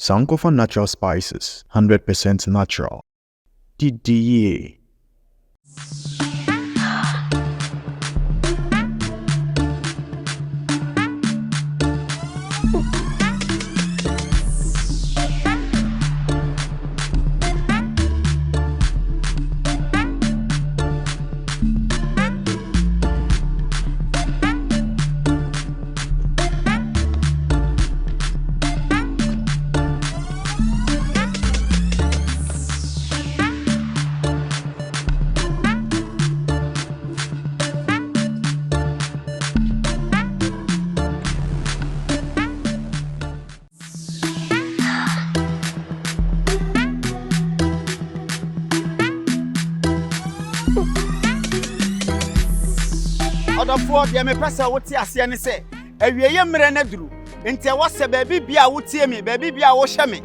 Sankofa natural spices, 100% natural. DDE. For the me pesa woti ase ne se awieye mre na duru nti wo se baabi bia wotie me baabi bia wo hye me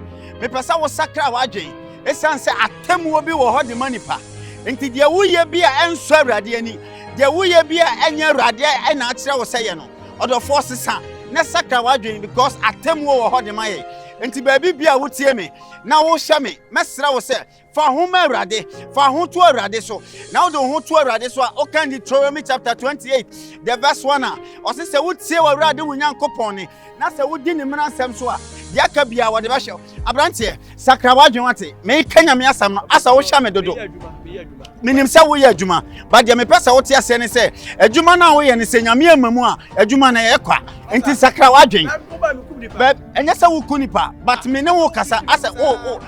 pesa wo sakra wadwen esan se atemwo bi wo hode manipa nti de woye bia enso awrade ani de woye bia enye awrade na akire wo se ye no odofo sesa na sakra wadwen because atemwo wo hode maye nti baabi bia wotie me na wo hye me mesra wo se fa ho ma awrade fa ho to awrade so na wo do ho to awrade so o kan Deuteronomy chapter 28 the verse 1 o se wotie wo awrade wo nyankopon ni na se wodi ni mena nsem so a dia ka bia wo de ba hye abrante sakra wadwen wate me kanya me asam no asa wo hye me dodo minim se wo ye adwuma ba de me pesa wo tie ase ne se adwuma na wo ye ne se nyame amamu a adwuma na ye kwa enti sakra wadwen enye se wo kunipa but me ne wo kasa asa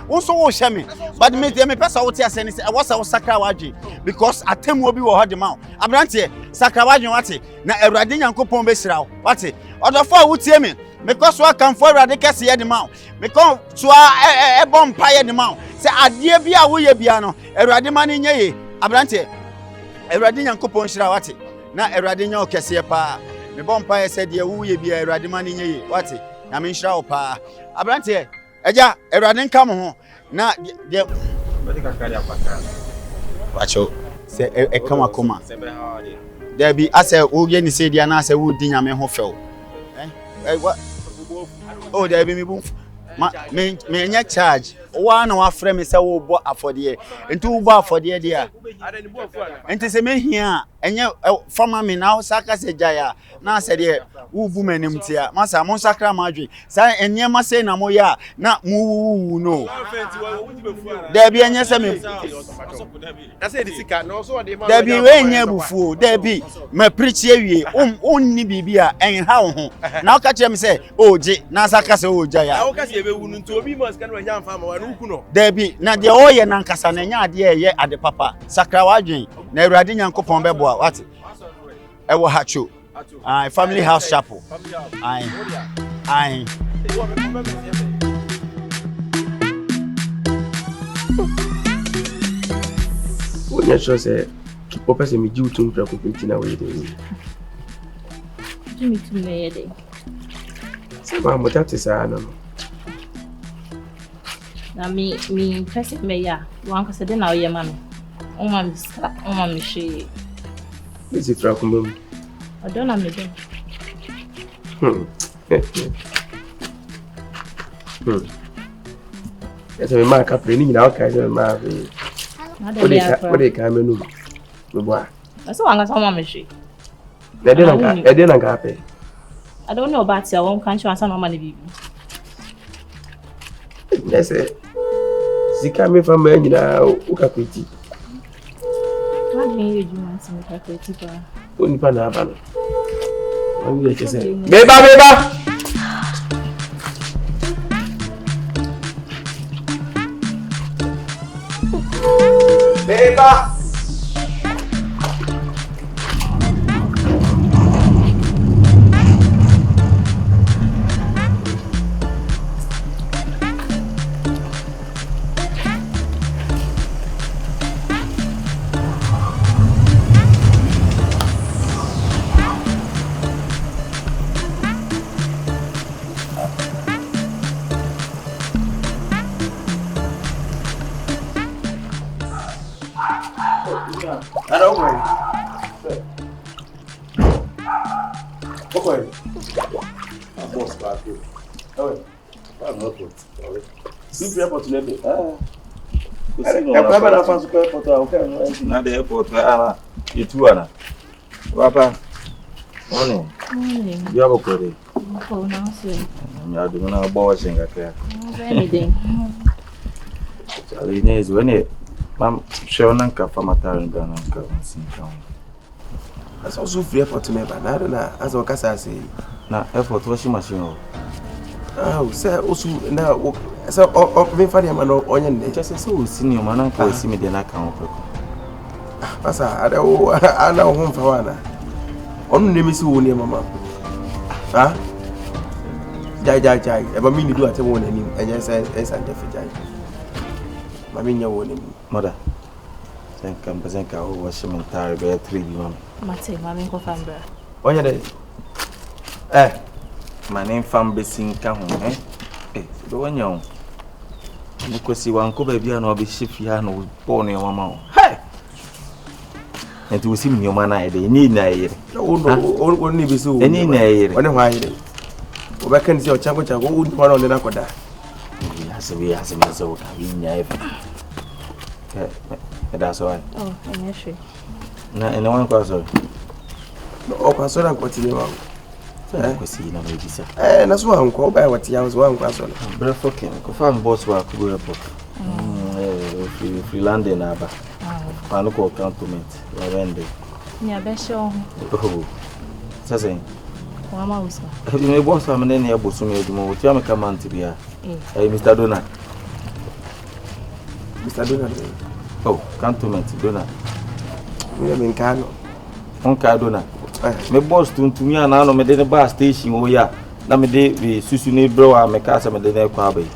wo so wo hye me but me pesa wo tie ase ne se wo sa wo sakra wadwen because atemu obi wo hode ma abrante sakra wadwen wate na awrade nyankopon be hira wo wate odofo a wo tie me because wa kan for awrade kese ye de ma me kon so a bompa ye de ma se ade bia wo ye bia no awrade ma ne nye ye abrante awrade nyankopon hira wate na awrade nya okese pa me bompa ye se de wo ye bia awrade ma ne nye ye wate na me hira wo pa abrante eja awrade nka mo ho na de wacho se e kama koma there be ase wo ye ni se dia na ase wo di nyame ho few what oh there be me boom me nya charge wa na wa frɛ me sɛ wo bɔ afɔde enti wo bɔ afɔde dia enti se me hia enye fama me na saka se jaya na se de wo bu manim tia masa mo sakra ma adwen sa enye ma se na mo ya na mu no there be enye se me na se di sika na so de ma there be we enye bufuo there be me preach awie onni bibia en ha wo ho na ka kire me se oje na saka se ojaya na wo ka se be wu nto obi mo sika na nya mfa ma wa no ku no there be na de oye na nkasa na nya ade ye ade papa sakra wa adwen na awrade nyankopon be boa what ewo hacho family house chapel ai Onya sure say o person me ji utum pra ko penti na we dey. Ji mi tum na ye dey. Se ma mo tate sa na. Na mi person me ya, wan ka se de na o ye ma me. O ma mi she. Isi fra ko mum. Adona me dey. Ese me ma ka pre ni na o ka se ma be. What they can menu. That's what I'm going to say. They didn't happen. I don't know about your own country and some money. Yes, Zika me from me now, Ukapiti. What do you want to make a critic? Only Panabano. I'm going to say, Beba! Beba! Super airport na be. Na fa super airport a o ka no. Na the airport you two ana. Papa. Morning. You have a query. Oh, now see. You are doing a boss in a care. Anything. Charlie is when it. Mam, show Nanka from a town gun and come and see town. That's also free airport to me, but I don't know. As I say. Now, airport washing machine. Oh, sir, also now. So, me for the man on your just so senior man and see me then I can't. Asa, I know home for one. On name is who near Mamma. Ah? Jai. Ever mean to do at a one and yes, and Jeffrey Jai. Mammy, your warning. Mother. Thank you, Bazenka, who was some entire bear 3 months. Mate, Mammy, go famber. Why are they? My name Fam Bissing Kahun, eh? The one young. Because you want Kobby and I'll be Shifiano born in your mouth. Hey! And to see me, your man, I need nay. Only be so. Any nay. Why? I can see your chamber, I wouldn't want on the Nakoda. Yes, we have some so never. That's why. Oh, I'm not sure. No one calls her. No, person, I'm continuing. See, no, maybe, sir. That's why I'm called by what I was one person. Breathfucking, confirm boss work, go airport. If you land in Abba, Panuco compliment, Lavende. Yeah, best show. Oh, Sassing. Mamma, you may want some in your bosom, you am a command to be a Mr. Donat. Mr. Donat. Oh, compliment, Donat. We are in Cano. On Cardona. My boss to me and I know me the bar station. Oh, yeah. Let me de Susuni bro, I'm a casa, me the Kobby.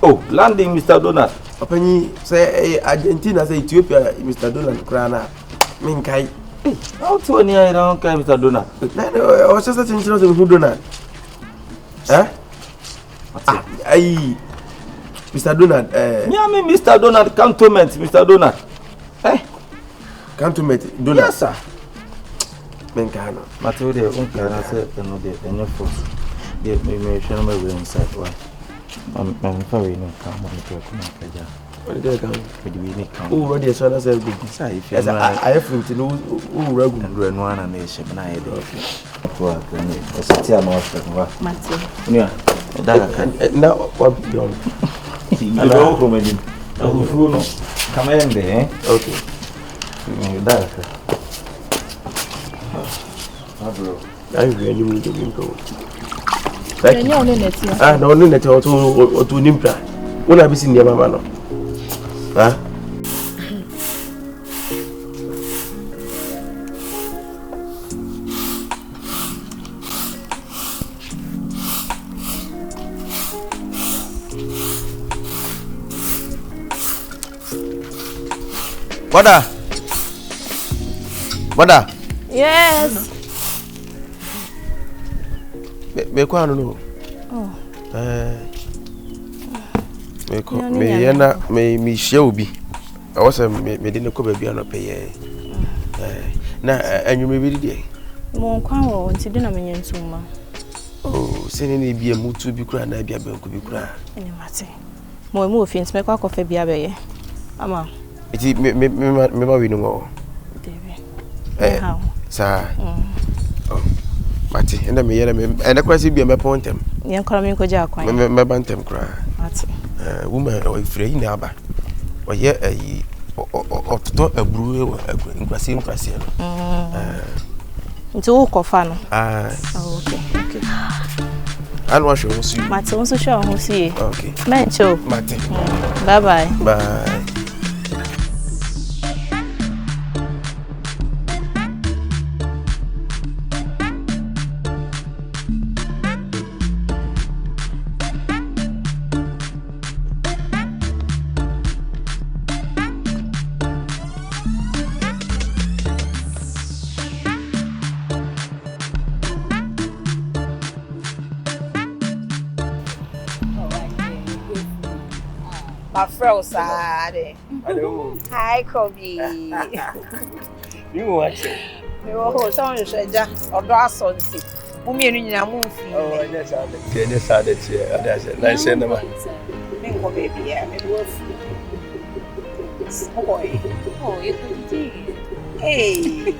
Oh, landing, Mr. Donat. Openi say Argentina, say Ethiopia, Mr. Donat Krana. Minkai. How to any I don't care, Mr. Donat. I was just a children who Donat. Eh? Aye. Mr. Donat, yeah, me, Mr. Donat, cantonment, Mr. Donat. Eh? Cantonment, Donat. Yes, sir. Menkano. Matilde, uncle, I said, and your force. Get me, may show me inside. Why? I'm very no come on the come. What did I come? With the winning come. Oh, what is one as a big side? Yes, I have to know who regular and run one and nation. And I do. Well, it's a tear off. Matthew. Yeah, now what beyond? I don't come in. Oh, come in there. Okay. I really need to go. No, no, net or to Nimpra. When I be seen your mamma. Huh? What? Yes. Me kwa no. Oh. Me share obi. I was me didn't ko baabi anope ye. Na anyu me bi die. Mo nkwa wo nti de na menye ntuma. Oh, sene na bi amutu bi kura na bi abanku bi kura. Ene mate. Mo emu ofin me kwa kofa bi abeye. Ama. Iti me ba wi no ngo. How? Sa. Oh. Mati, enda me yere me enda kwasi bi me pontem. Ye nkora me nkoja akwan. Me bantem kra. Mati. Woman o ifre yi na aba. O ye ayi ototo aburu e nkwasi no. Nti wo kofa no. Okay. And what show you? Mati, won so show ho see. Okay. Mencho. Mati. Bye. Bye. My friend Sade. Hello. Hi, Kobby. You watch it. You know, someone you said, or do something. Mummy nyina mu mfi. Oh, yes, I did. Yes, I did. I said, nice cinema. Me go baby ya, me go fu. Boy. Oh, you could do. Hey.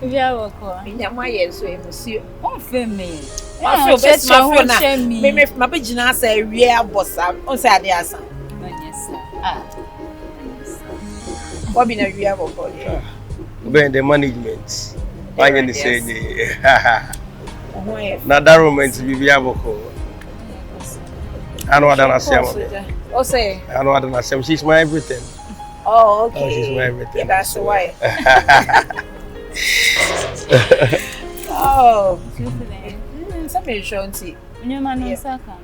Yeah, wako. Nyama yeso emusu. On fait me. Ma feel best ma feel na. Me ma be gina say wie abosa. On say ade asa. Yes. Ah. Kobby na wie aboko. When the management. Why you say Ohoye. na that moment be aboko. I know what I say. O say. I know what I say. She's my everything. Oh, okay. Oh, she's my everything. Yeah, that's why. Oh. Something shonti. Nyoma saka.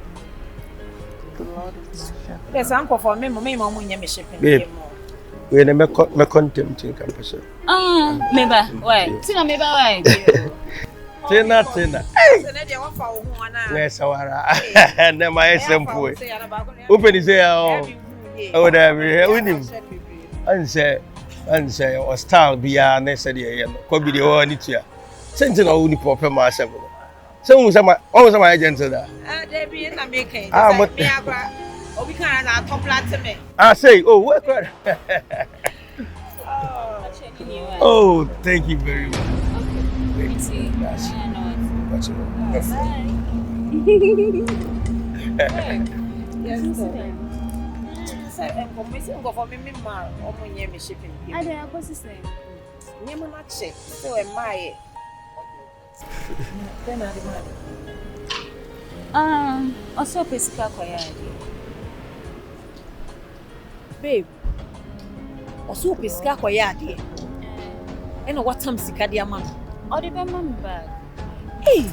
Yes, uncle for me, mama nya me shipping. We na me contempt in campus. Meba, why? Tina meba why? Tina. So na dia wa fa wo ho ana. Yes, awara. Na my simple. Open is here. Oh, there we him. And say or style bia na say dey Kobby dey o ni tua. Sentin o ni proper ma asem. So who sama agent da. There be na make me agba. Obi kan na top plant me. Say, oh, what? Oh, thank you very much. Okay. Go for me ma omo nye me shipping. I dey akosi say. Nye mo na che. So e mai. Then I demand. Also pesika kwaya. Babe. Also pesika kwaya ade. E no what time sika de ama. O de be mam bag. Hey.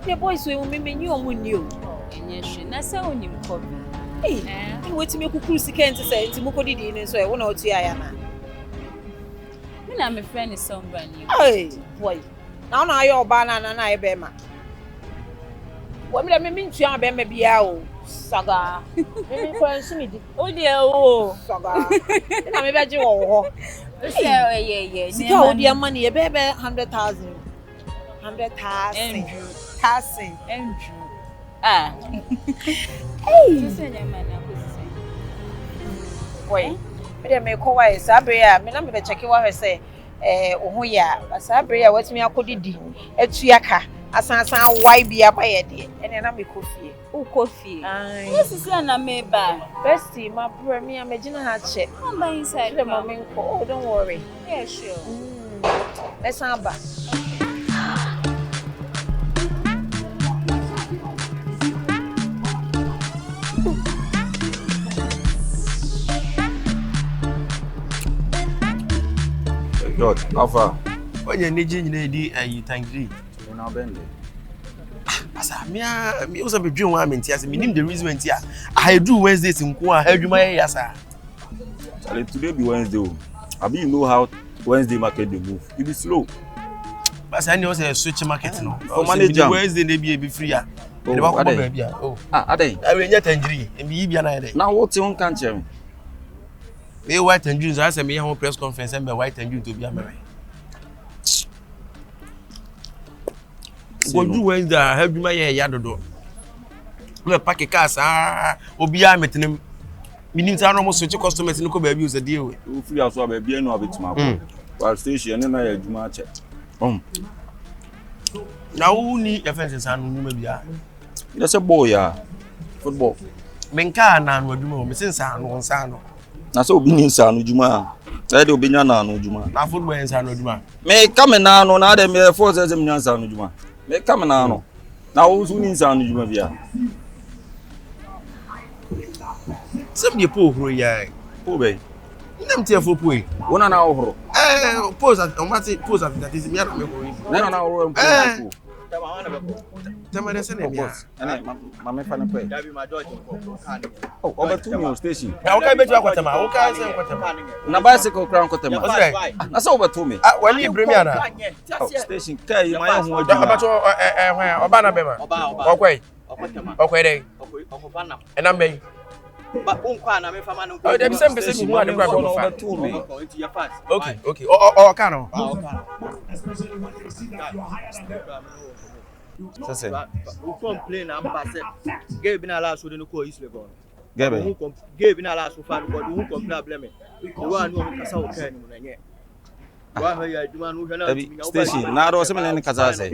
The boys we me menu omunio. Enyehwe na se onim Kobby. Hey. You wait me kukuru sika enti say enti mukodi di ni so e wona otu ya na. Me na me friend is somebody. Hey, boy. Now ayo oba na e be ma. Wo me ntu an be ma bia o. Saga. Me ko ensu mi di. O de o. Saga. Na me be je wo ho. Say yeah. Sika o dia money e be 100,000. 100,000. Andrew. Ah. Hey. You say your man akosi. Boy. Me dem me ko why sabre ya me na me be check wa say ohu ya sabre ya watimi akodidi atuaka asansan why bia ba ye de ene na me kofie O coffee. yes This is na me ba. bestie my bro me amagina ha che Come by inside. the mom ko oh don't worry Yeah, sure. let's have ba God, how far? When you need you tangri. You know Bentley. Asa me also be dream one minute as me name the reason here. I do Wednesdays in Kwa adwuma yasa. Charlie, today be Wednesday. Abi you know how Wednesday market dey move. It be slow. But I know say switch market no. For manager Wednesday dey be free ah. Dey ba ko ba bia. Oh. Adey. I will get tangri. E be bia na dey. Now what you can tell me? Me white and Jews, I say me have press conference and be white and Jews to be American. Go do Wednesday, help you my yadodo. We pack a car, obi a meeting. Meaning I almost switch customers in Kobby use a deal with. You free as well be no bit my. While station and I juma check. Now who need offenses and maybe That's a boy ya. Football. Menka na no adwuma me sensa no nsa no. Na so obi ni nsa no juma. Say de obi nya na no juma. Na football nsa no adwuma. Me come na no na de me force say me nya nsa no juma. Me come na no. Na wo su ni nsa no juma bia. Some dey po horo ya. Po be. Ndem tie fo po e. Wona na wo horo. Pose at that is me na me horo. Na na wo horo. Tama de se na me. Mama fa na pe. Oh, over to me station. Na woka betu akwatama, woka se akwatama. Na bicycle crown kwatama. Na so over to me. Wali premier na. Station kai my hu adwuma. Abato oba na bema. Okwai. Okwai dey. Okobana. Enam dey. But unkwana me fama no. Oh, them same person who are the crowd over to me. Into your fast. Okay, okay. Oh, kind of. Sase. Who complain am pass. Gave been allowed so no call Legon. Gave been allowed so far but who complain blame. The one who kasa o kan mu na nye. Station. Now do some in kasa say.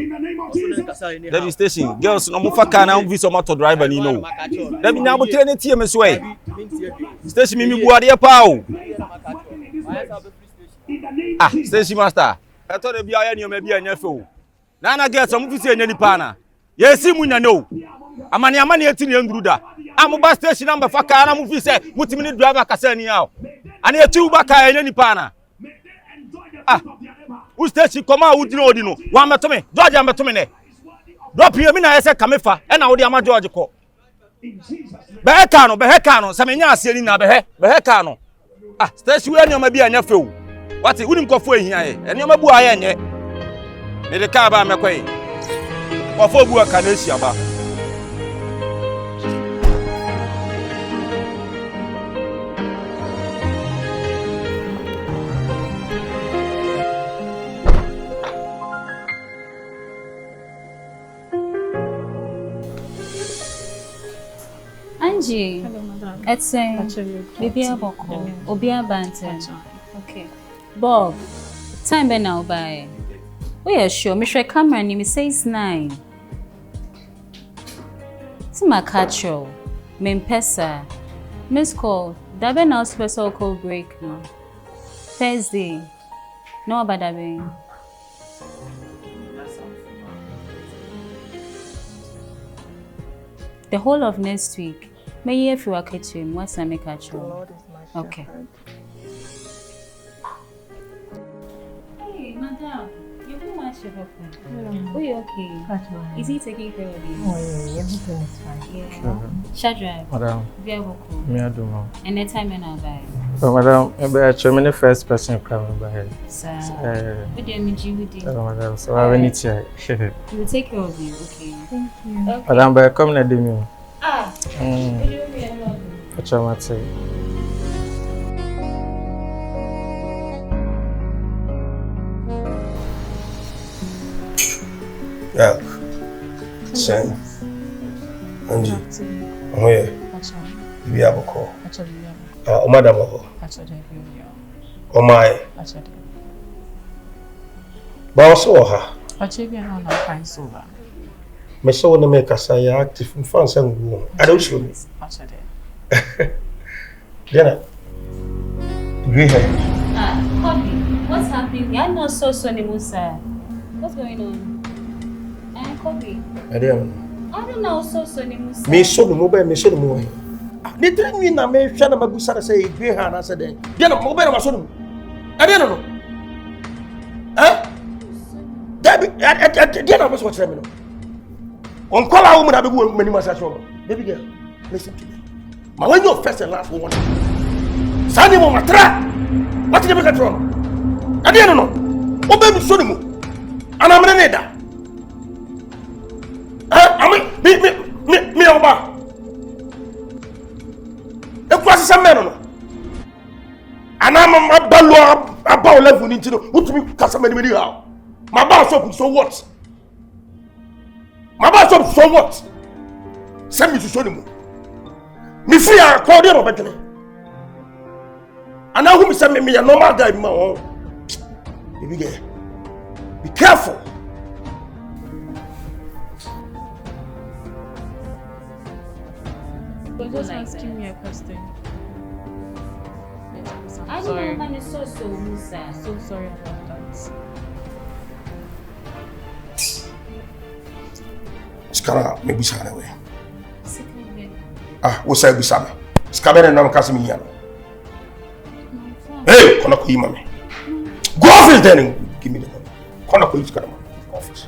Debbie station. Girls no mo fa car na visa motor driver ni no. Debbie na mo train tie me so e. Station mi bu ade pa o. Ah, station master. I thought e bia ya ni o ma bia nya fe o. Na girls mo fi se nya ni pa na. Yesi mu nya no. Amani eti ni nduru da. Amuba station number fa car na mo fi se mutimi ni driver kasa ni ya o. Ani eti ba car nya ni pa na. Ah, who station come out with no dino? One matome, George and Matomine. Drop here, me na say Kamefa, and now the Ama George call. Behekano, Samina Selina Behekano. Ah, station where you may be a nephew. What it wouldn't go for here, and you may be a yet. The car by McQuay. Or for work can see about. Angie, it's a baby aboko, obia banter. Okay. Bob, time be now by. We are sure, Mr. Camera name says 9. It's my catcher, Mempesa, Miss Call, Dabe now special call break now. Thursday, no about Dabe. The whole of next week. May you if you are catching, what's I make catch you? Okay. Hey, madam, you can watch your husband. Oh, you okay? Is he taking care of you? Oh, yeah, everything is fine. Yeah. Shadra, Madam, very welcome. me I do know. And the time when I buy. Oh, madam, maybe I show me the first person coming by. Sir, what do you mean, Judy? Oh, madam, so I will need to. We will take care of you, okay? Thank you. Okay. Madam, but come na demi. Ah, what do you mean? What you want to say? Yeah. Same. Angie. Oh yeah. Bibi aboko. O madam oho. O my. Ba so ha. Achieving on a fine silver. Me so na make us active in France and go. I don't show me. Diana. Agree here. Ah, Kobby, what's happening? I'm not so Sonny Musa. What's going on? Kobby. I don't know so Sonny Musa. Me so no mobile, me so no mobile. They train me na me hwa na mabusa say agree her na say den. Diana mobile ma so no. I don't know. Eh? Diana was what me no. On call a woman, I be going many months. Baby girl, listen to me. My when you first and last one, Sandy Mama Tra, what did you get wrong? I didn't know. Oh, baby, show me. And I'm a neda. Me, Oba. The class is a man. And I'm a balloon about level into the Utumi Casamedi. My boss open, so what? My boss up so what? Send me to show them. Me free a call them better. And now who send me a normal guy in my own. Baby girl, be careful. You're just asking me a question. I don't know man is so Musa. So sorry about that. Skara me bisa na we. Ah, wo say bisa me. Skara na nam kasi mi yan. Hey, kono ko yima me. Go office then give me the money. Kono ko skara me. Office.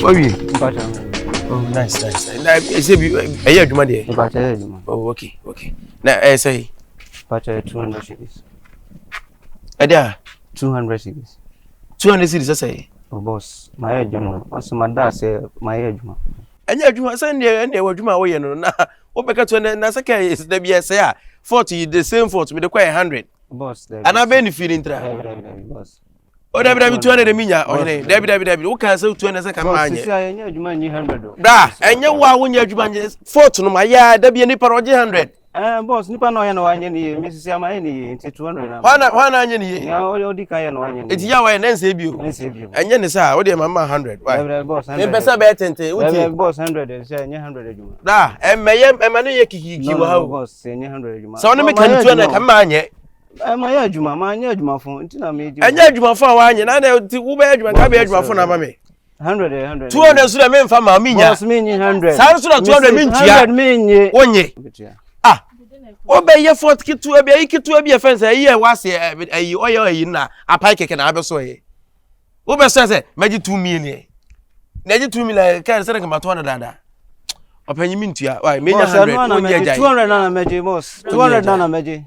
Owie. Oh, nice. Na say be eh adwuma de. Oh, okay. Na say Patricia 200 cities. Ada 200 cities. 200 cities say. Oh boss, my adwuma. Also my dad say my adwuma. Anya adwuma say ne adwuma wo ye no na wo beka to na say kai is da be say 40 the same 40 me dey quite 100. Boss, and I been feeling tra. Boss. O da bi 200 minya o ne da bi wo kan say 200 say kan ma anye. Boss, anya adwuma ni 100. Da enya wo a wo nya adwuma anye 40 no ma ya da bi ni pa roje 100. Boss, nipa no ya no anye ni Mrs. Ama ni 200 na. Wana anye ni. Ya o di kan ya no anye ni. Eti ya wa na nse bio. Anye ni sa wo de mama 100. Why? Boss, 100. Me pesa be tente uti. Boss 100 say anye 100 adwuma. Da ema no ye kiki wa ha. Boss, anye 100 adwuma. So no me kan 200 kan ma anye. Ma ya adwuma, ma anye adwuma fo nti na me anye adwuma fo wa anye na na ti wo be adwuma ka be adwuma fo na ma me. 100 200 so da me mfa ma minya. Boss me nyi 100. Sa so da 200 me ntua. 100 me nyi. Wonye. Ah. Obe ye 40 kitu e be kitu e be fence e ye wase e oye e na apai keke na abeso ye. Obe so say meji 2 million. Na ji 2 million kan se ka ma 200 dada. Opanyi mi ntua. Why me nya 100 wonye jai. 200 na meji boss. 200 na meji.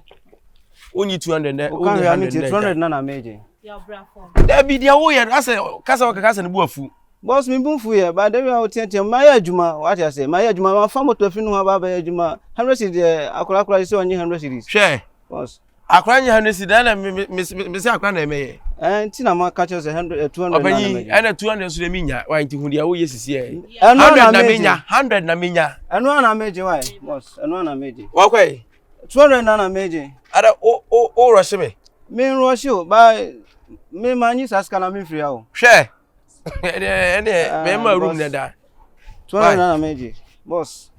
Only 200 na. Only 200 na meji. Ya brafo. Da bi dia wo ye ase kasa ne bu afu. Boss mi bunfu ye ba dem ya otiatia ma ya adwuma what you say ma ya adwuma ma fa moto afi no ha ba ya adwuma 100 cedi akora se onye 100 cedis hwe boss akora nye 100 cedi na me se akora na eme nti na ma ka che se 100 200 opanyi ana 200 so de minya wa nti hu dia wo ye sisi e 100 na minya 100 na minya eno na meje why boss eno na meje wa kwai 200 na meje ada o rush me rush o ba me manyi saska na me free o hwe me ma room na da 200 na meje boss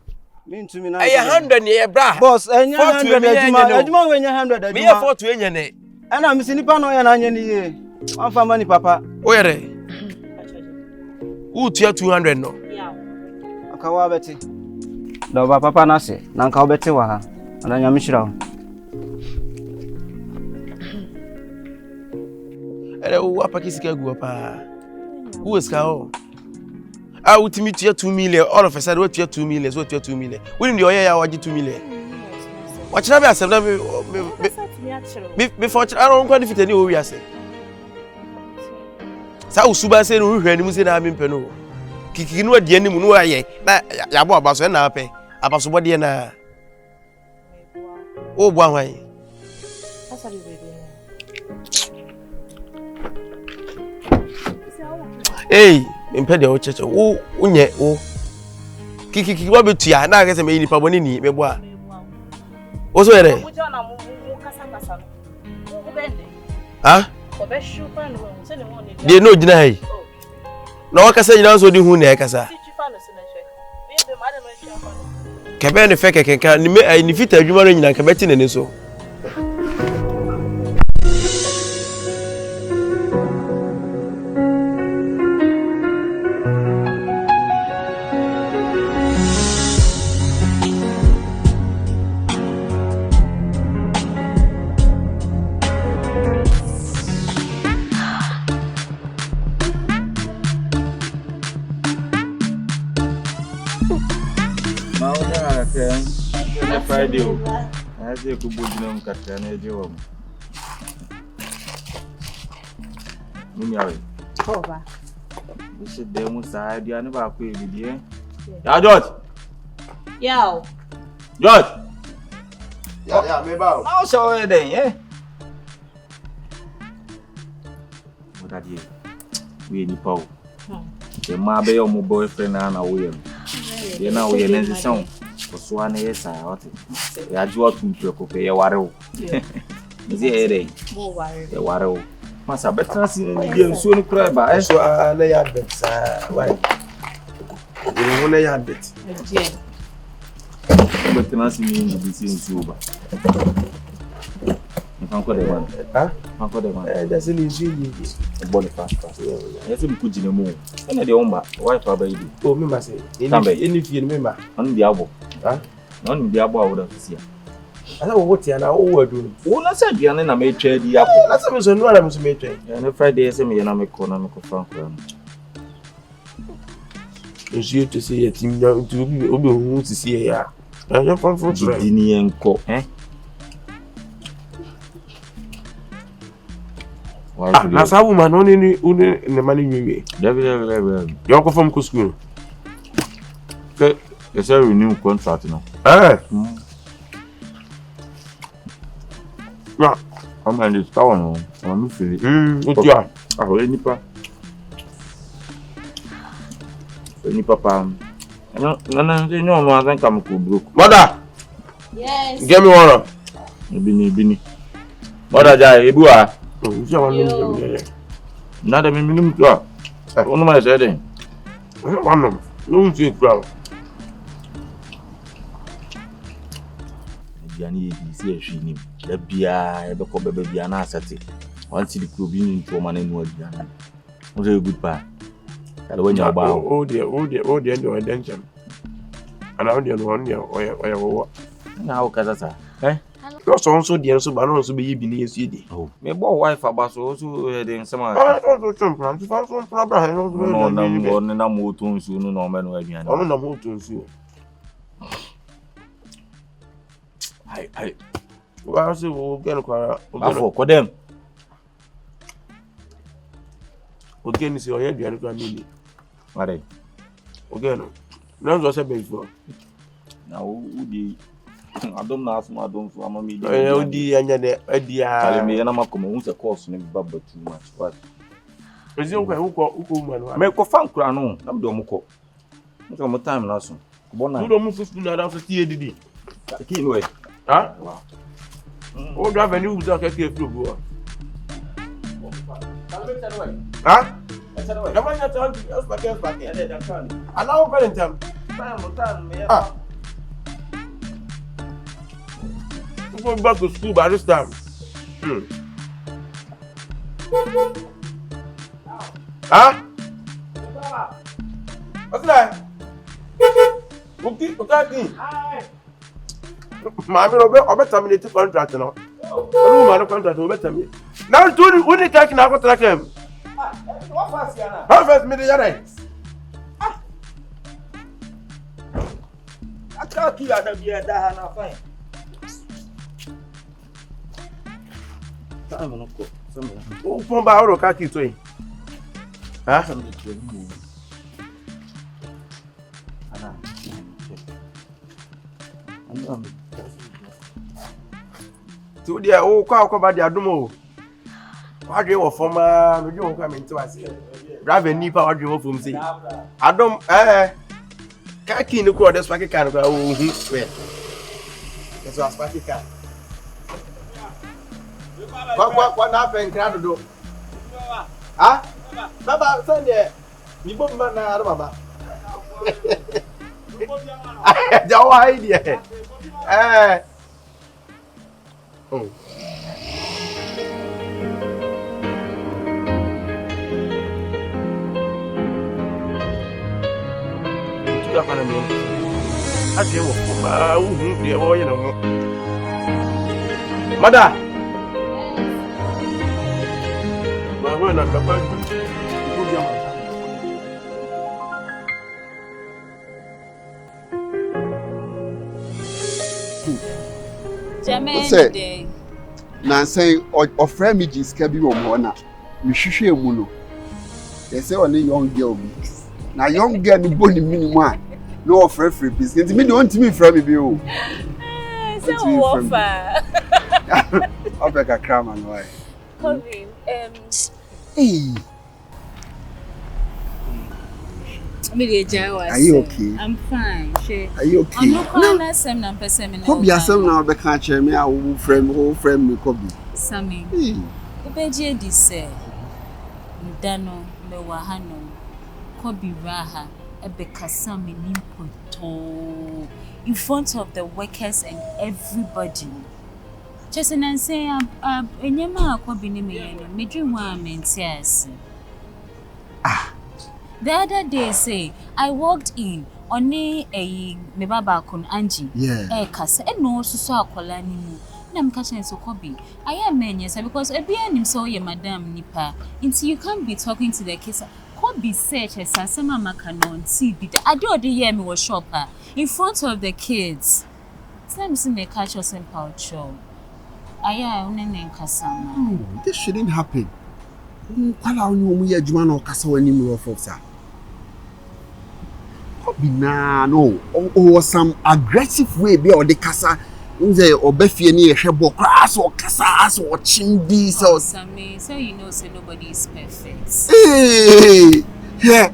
me ntumi na 100 ne ye bra boss enya 100 adwuma we nya 100 adwuma me ye 40 enye ne ana me sinipa no ya na anya ni ye amfa mani papa o yere utia 200 no ya akawa beti do ba papa na se na nka obeti wa ha ana nya mishira ele wo apakisika gu pa who is ka I would meet 2 million all of a sudden what 2 million so 2 million we need oya ya waji 2 million what na be asem na before I don't quite fit any o wi ase sa usuba se no hwani mu se na me mpeno kiki no ade anim no aye na ya bo abaso na ape abaso bode na o bo ahwan hey impede o cheche wo unye wo kiki wa betua na ga se me nipa boni ni me bo a o so yere ha de no gina hai na wakasa nyina so di hu na ekasa kebe ne feke kenka ni me ni fita adwuma no nyina kebe ti ne so Friday. I say ku budina mkata na ejewo. Mumi awe. Koba. Ise de mu sa dia ne ba ko ebidie. Ya George. Yo. George. Ya me ba. Na o so e den eh. Odadie. We ni pawo. The ma be your boyfriend na wo ye. Ye na wo ye nense son. So an yes I ought it. I do to pay a warrow. Is it a warrow? Must have better see soon cry by so I lay at bit. Why? You lay at bit. But can I see me be seen sober? Uncle the one, huh? Uncle the one, that's an easy body fast. Yes, we could in a moon. And the Oma, wife, baby. Oh, me must say, any fear, remember, on the elbow. None be abo would have seen. I know what you are now doing. Oh, I said, you are made trade the apple. That's a reason why I'm to make trade. And a Friday, I say, me and I'm a economical frank. you to see a team to be to see ya. I'm from Dinienko, eh? That's how woman only in the money we. You go from school. They say renew contract now. Yeah. I'm going to start on. I'm feeling. What you are? I will any papa. No, I think I'm broke. Mother! Yes. Give me water. Bini. Mother, Jai, Ebua. Not a minimum to her. One of my setting. No, you crowd. Yanni, see a sheen. The beer, the cobber baby, and asset. Once the crew being into a man in what Yana. Was a good pa. When you're about, oh dear, no attention. And I don't know what. Now, Casasa, eh? You're also dear, so but also be beneath you. Oh, my boy, wife, about also in some. I don't some plans. If I was no more to soon, no man, where you are. I'm not more to you. I well, so we'll get a car for them. Again, is your head, you are going to need. What again? None was a before. Now, I don't know my don't for me. Oh, dear, and me, and I'm a common course, maybe bubble too much. But is your woman? Make a fan crown on. I'm doing more. Not more time last one. You don't move to another TAD. Anyway, huh? Oh, drive a new Kyekyeku through. Huh? The one that told you, back here, and now Valentine. Ah, I'm going back to school by this time. Huh? What's that? Okay. Mammy, I'll terminate the contract now. Oh, contract will terminate. Now, do we need to now track him? How first me the right? I can't keep out of here. That I fine. Time on go. Oh, from Bauro Kaki to him. Huh? To the old cow about the Adumo. What do you want from you come into us? Drive a nipper, what do you want from say? I don't, Kaki in the quarter, that's like a kind of that's what Spaki can. What happened, Crado? Ah, Baba, Sunday, you both man, Baba. No idea. Oh. I came Mother. Say, now saying or friend is can be one. You should a muno. They say only young girl. Now young girl, the bony minimum. No free business. Me don't me from me bill. So Ahuofe. I'll beg a cram and why. Kobby, Hey. Are you okay? I'm fine. Are you okay? I'm not calling that same person. Kobby, I say now be can't share me. I will frame me Kobby. Sammy. Ubeje di say. Ndano me wahano. Kobby raha ebe kasami nimpoto in front of the workers and everybody. Just and say enyema Kobby ni me dream wa mentias. The other day say I walked in oni me baba kun Angie. Yeah. Kasa no so akola ni mu. Na mka chen so Kobby. I am men yes because ebi anim so ye madam nipa. Until you can't be talking to the kids. Kobby search as Sasama Makanon TV. I do the year me was shopper in front of the kids. Sometimes me catch us in Paucho. Aya only Kasama. No, this shouldn't happen. Kwala only we adwuma na okasa wani mu of sir. Kobby na no or some aggressive way be or the kasa nze obefie ni ehwebo class or kasa as or chimbi so Sammy, so you know say nobody is perfect. Hey, yeah.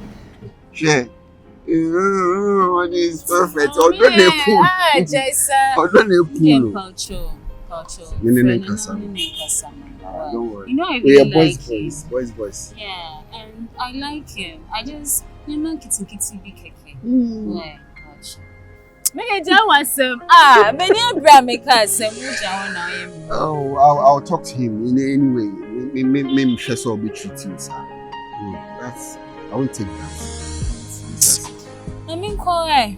What is perfect? Oh, don't they cool? Ah, Jason. Don't they cool? Paucho. Don't worry. You know I really like him. Boys. Yeah, and I like him. I just kitty be keke. Why? Gosh. Make that was some many bra make us some Oh, I'll talk to him in any way. Maybe Shesa will be treating sir. That's I won't take that. I mean, call I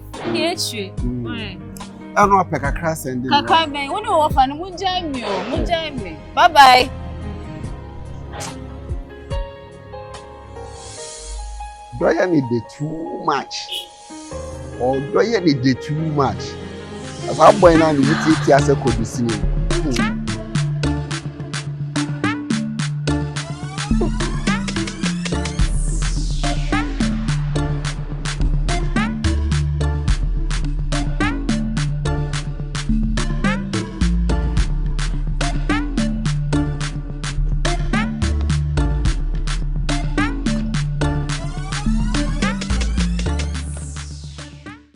don't know a class and Kaka, man, when you offer, me. Bye bye. Do I need the too much? Or do I need the too much? As I'm going on with it, as a Kobby.